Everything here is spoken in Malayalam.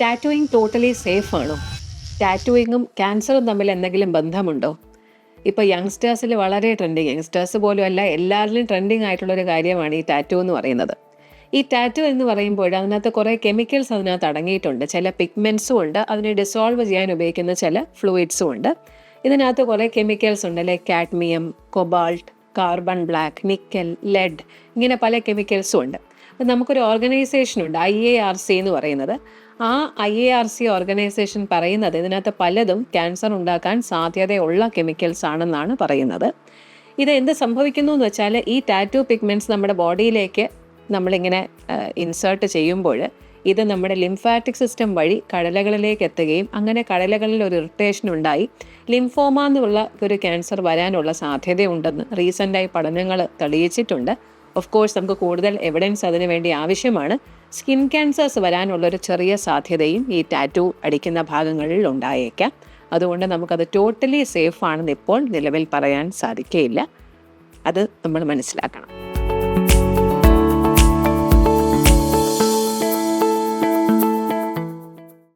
ടാറ്റൂയിങ് ടോട്ടലി സേഫ് ആണോ? ടാറ്റൂയിങ്ങും ക്യാൻസറും തമ്മിൽ എന്തെങ്കിലും ബന്ധമുണ്ടോ? ഇപ്പോൾ യങ്സ്റ്റേഴ്സിൽ വളരെ ട്രെൻഡിങ്, യങ്സ്റ്റേഴ്സ് പോലും അല്ല, എല്ലാവരിലും ട്രെൻഡിങ് ആയിട്ടുള്ളൊരു കാര്യമാണ് ഈ ടാറ്റൂ എന്ന് പറയുന്നത്. ഈ ടാറ്റൂ എന്ന് പറയുമ്പോൾ അതിനകത്ത് കുറേ കെമിക്കൽസ് അതിനകത്ത് അടങ്ങിയിട്ടുണ്ട്. ചില പിഗ്മെൻസും ഉണ്ട്, അതിനെ ഡിസോൾവ് ചെയ്യാൻ ഉപയോഗിക്കുന്ന ചില ഫ്ലൂയിഡ്സും ഉണ്ട്. ഇതിനകത്ത് കുറേ കെമിക്കൽസ് ഉണ്ട്, like cadmium, cobalt, carbon black, nickel, lead, ഇങ്ങനെ പല കെമിക്കൽസും ഉണ്ട്. അപ്പം നമുക്കൊരു ഓർഗനൈസേഷനുണ്ട് IARC എന്ന് പറയുന്നത്. ആ IARC ഓർഗനൈസേഷൻ പറയുന്നത് ഇതിനകത്ത് പലതും ക്യാൻസർ ഉണ്ടാക്കാൻ സാധ്യതയുള്ള കെമിക്കൽസ് ആണെന്നാണ് പറയുന്നത്. ഇത് എന്ത് സംഭവിക്കുന്നു എന്ന് വെച്ചാൽ, ഈ ടാറ്റൂ പിഗ്മെൻറ്റ്സ് നമ്മുടെ ബോഡിയിലേക്ക് നമ്മളിങ്ങനെ ഇൻസേർട്ട് ചെയ്യുമ്പോൾ ഇത് നമ്മുടെ ലിംഫാറ്റിക് സിസ്റ്റം വഴി കടലകളിലേക്ക് എത്തുകയും അങ്ങനെ കടലകളിൽ ഒരു ഇറിറ്റേഷൻ ഉണ്ടായി ലിംഫോമ എന്നുള്ള ഒരു ക്യാൻസർ വരാനുള്ള സാധ്യതയുണ്ടെന്ന് റീസെൻ്റായി പഠനങ്ങൾ തെളിയിച്ചിട്ടുണ്ട്. ഓഫ് കോഴ്സ് നമുക്ക് കൂടുതൽ എവിഡൻസ് അതിനു വേണ്ടി ആവശ്യമാണ്. സ്കിൻ ക്യാൻസേഴ്സ് വരാനുള്ളൊരു ചെറിയ സാധ്യതയും ഈ ടാറ്റൂ അടിക്കുന്ന ഭാഗങ്ങളിൽ ഉണ്ടായേക്കാം. അതുകൊണ്ട് നമുക്കത് ടോട്ടലി സേഫ് ആണെന്ന് ഇപ്പോൾ നിലവിൽ പറയാൻ സാധിക്കുകയില്ല. അത് നമ്മൾ മനസ്സിലാക്കണം.